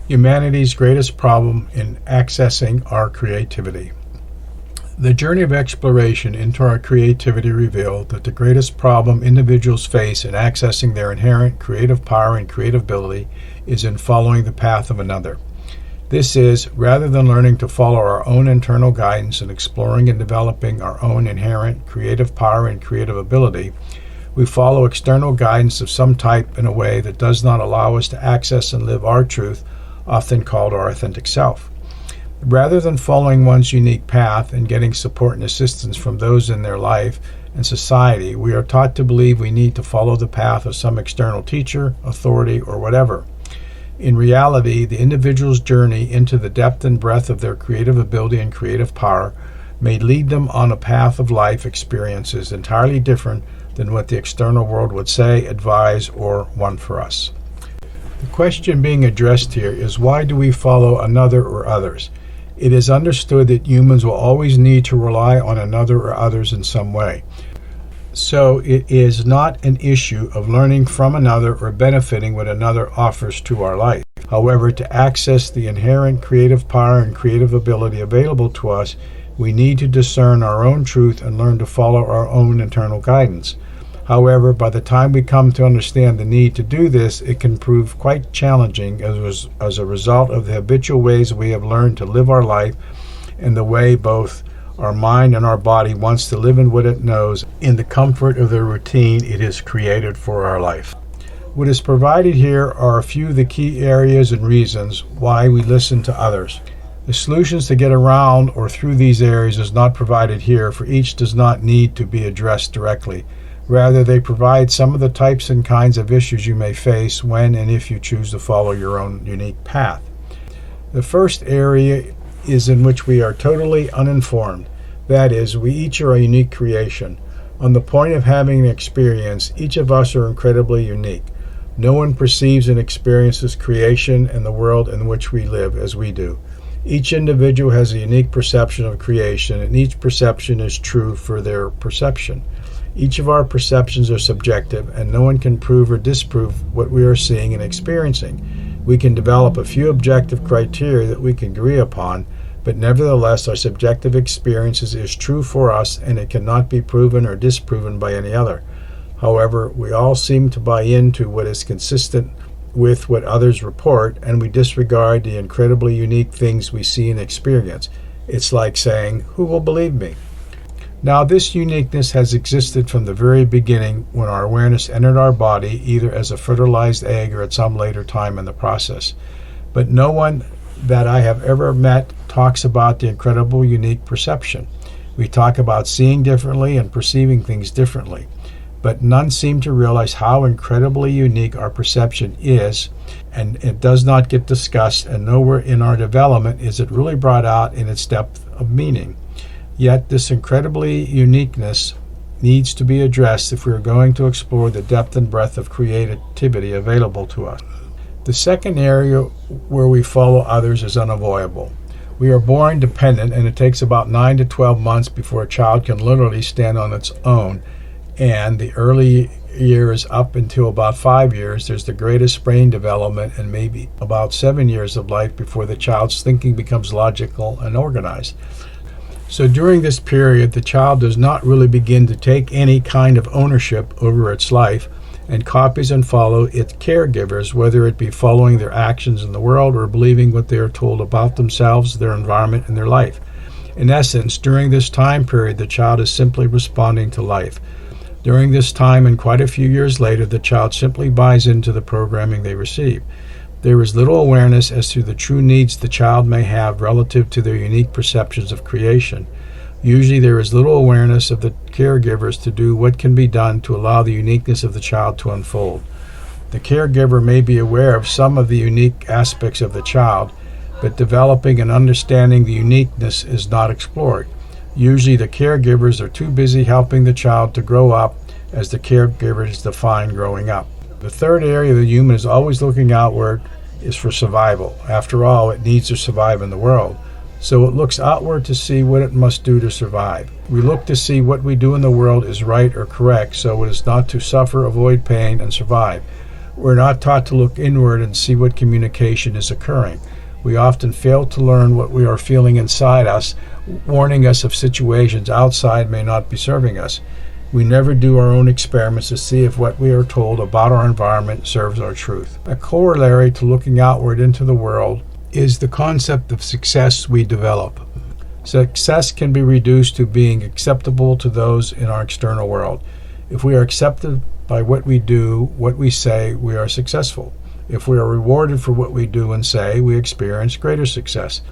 humanity's greatest problem in accessing our creativity. The journey of exploration into our creativity revealed that the greatest problem individuals face in accessing their inherent creative power and creative ability is in following the path of another. This is, rather than learning to follow our own internal guidance and exploring and developing our own inherent creative power and creative ability, we follow external guidance of some type in a way that does not allow us to access and live our truth, often called our authentic self. Rather than following one's unique path and getting support and assistance from those in their life and society, we are taught to believe we need to follow the path of some external teacher, authority, or whatever. In reality, the individual's journey into the depth and breadth of their creative ability and creative power may lead them on a path of life experiences entirely different than what the external world would say, advise, or want for us. The question being addressed here is, why do we follow another or others? It is understood that humans will always need to rely on another or others in some way. So it is not an issue of learning from another or benefiting what another offers to our life. However, to access the inherent creative power and creative ability available to us, we need to discern our own truth and learn to follow our own internal guidance. However, by the time we come to understand the need to do this, it can prove quite challenging as a result of the habitual ways we have learned to live our life and the way both our mind and our body wants to live in what it knows in the comfort of the routine it has created for our life. What is provided here are a few of the key areas and reasons why we listen to others. The solutions to get around or through these areas is not provided here, for each does not need to be addressed directly. Rather, they provide some of the types and kinds of issues you may face when and if you choose to follow your own unique path. The first area is in which we are totally uninformed. That is, we each are a unique creation. On the point of having an experience, each of us are incredibly unique. No one perceives and experiences creation and the world in which we live as we do. Each individual has a unique perception of creation, and each perception is true for their perception. Each of our perceptions are subjective, and no one can prove or disprove what we are seeing and experiencing. We can develop a few objective criteria that we can agree upon, but nevertheless our subjective experiences is true for us, and it cannot be proven or disproven by any other. However, we all seem to buy into what is consistent with what others report, and we disregard the incredibly unique things we see and experience. It's like saying, "Who will believe me?" Now, this uniqueness has existed from the very beginning when our awareness entered our body, either as a fertilized egg or at some later time in the process. But no one that I have ever met talks about the incredible unique perception. We talk about seeing differently and perceiving things differently, but none seem to realize how incredibly unique our perception is, and it does not get discussed, and nowhere in our development is it really brought out in its depth of meaning. Yet this incredibly uniqueness needs to be addressed if we are going to explore the depth and breadth of creativity available to us. The second area where we follow others is unavoidable. We are born dependent, and it takes about 9 to 12 months before a child can literally stand on its own. And the early years up until about 5 years, there's the greatest brain development, and maybe about 7 years of life before the child's thinking becomes logical and organized. So during this period, the child does not really begin to take any kind of ownership over its life and copies and follow its caregivers, whether it be following their actions in the world or believing what they are told about themselves, their environment, and their life. In essence, during this time period, the child is simply responding to life. During this time and quite a few years later, the child simply buys into the programming they receive. There is little awareness as to the true needs the child may have relative to their unique perceptions of creation. Usually there is little awareness of the caregivers to do what can be done to allow the uniqueness of the child to unfold. The caregiver may be aware of some of the unique aspects of the child, but developing and understanding the uniqueness is not explored. Usually the caregivers are too busy helping the child to grow up as the caregivers define growing up. The third area the human is always looking outward is for survival. After all, it needs to survive in the world. So it looks outward to see what it must do to survive. We look to see what we do in the world is right or correct, so it is not to suffer, avoid pain, and survive. We're not taught to look inward and see what communication is occurring. We often fail to learn what we are feeling inside us, warning us of situations outside may not be serving us. We never do our own experiments to see if what we are told about our environment serves our truth. A corollary to looking outward into the world is the concept of success we develop. Success can be reduced to being acceptable to those in our external world. If we are accepted by what we do, what we say, we are successful. If we are rewarded for what we do and say, we experience greater success.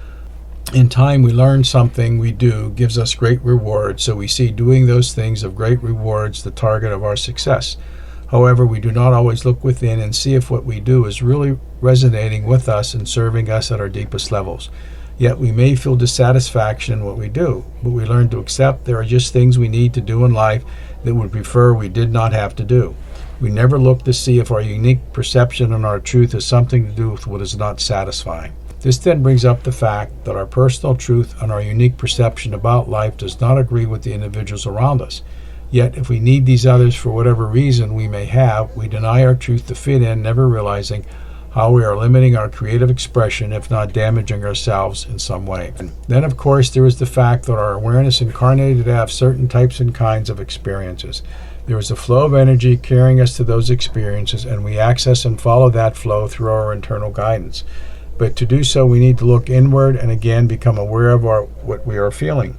In time, we learn something we do gives us great reward, so we see doing those things of great rewards the target of our success. However, we do not always look within and see if what we do is really resonating with us and serving us at our deepest levels. Yet we may feel dissatisfaction in what we do, but we learn to accept there are just things we need to do in life that we prefer we did not have to do. We never look to see if our unique perception and our truth has something to do with what is not satisfying. This then brings up the fact that our personal truth and our unique perception about life does not agree with the individuals around us. Yet, if we need these others for whatever reason we may have, we deny our truth to fit in, never realizing how we are limiting our creative expression, if not damaging ourselves in some way. And then, of course, there is the fact that our awareness incarnated to have certain types and kinds of experiences. There is a flow of energy carrying us to those experiences, and we access and follow that flow through our internal guidance. But to do so, we need to look inward and again become aware of what we are feeling.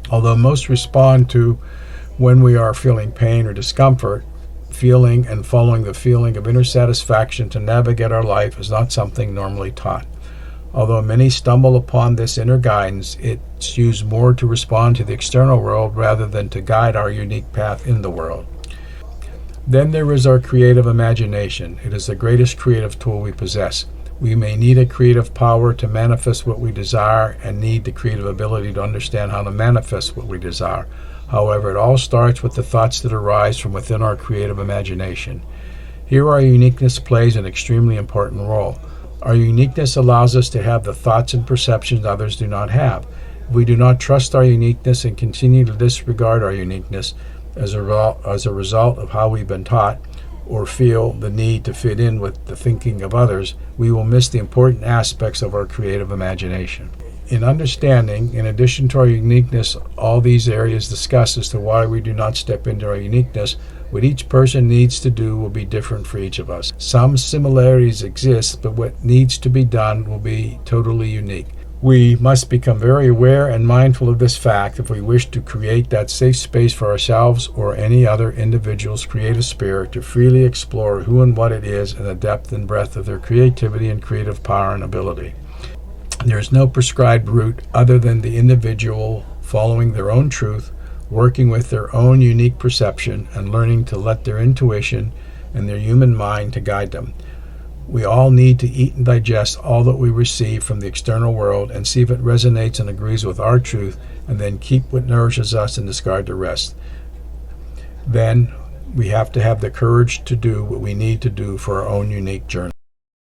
Although most respond to when we are feeling pain or discomfort, feeling and following the feeling of inner satisfaction to navigate our life is not something normally taught. Although many stumble upon this inner guidance, it's used more to respond to the external world rather than to guide our unique path in the world. Then there is our creative imagination. It is the greatest creative tool we possess. We may need a creative power to manifest what we desire and need the creative ability to understand how to manifest what we desire. However, it all starts with the thoughts that arise from within our creative imagination. Here our uniqueness plays an extremely important role. Our uniqueness allows us to have the thoughts and perceptions others do not have. If we do not trust our uniqueness and continue to disregard our uniqueness as a result of how we've been taught, or feel the need to fit in with the thinking of others, we will miss the important aspects of our creative imagination. In understanding, in addition to our uniqueness, all these areas discussed as to why we do not step into our uniqueness, what each person needs to do will be different for each of us. Some similarities exist, but what needs to be done will be totally unique. We must become very aware and mindful of this fact if we wish to create that safe space for ourselves or any other individual's creative spirit to freely explore who and what it is and the depth and breadth of their creativity and creative power and ability. There is no prescribed route other than the individual following their own truth, working with their own unique perception, and learning to let their intuition and their human mind to guide them. We all need to eat and digest all that we receive from the external world and see if it resonates and agrees with our truth, and then keep what nourishes us and discard the rest. Then we have to have the courage to do what we need to do for our own unique journey.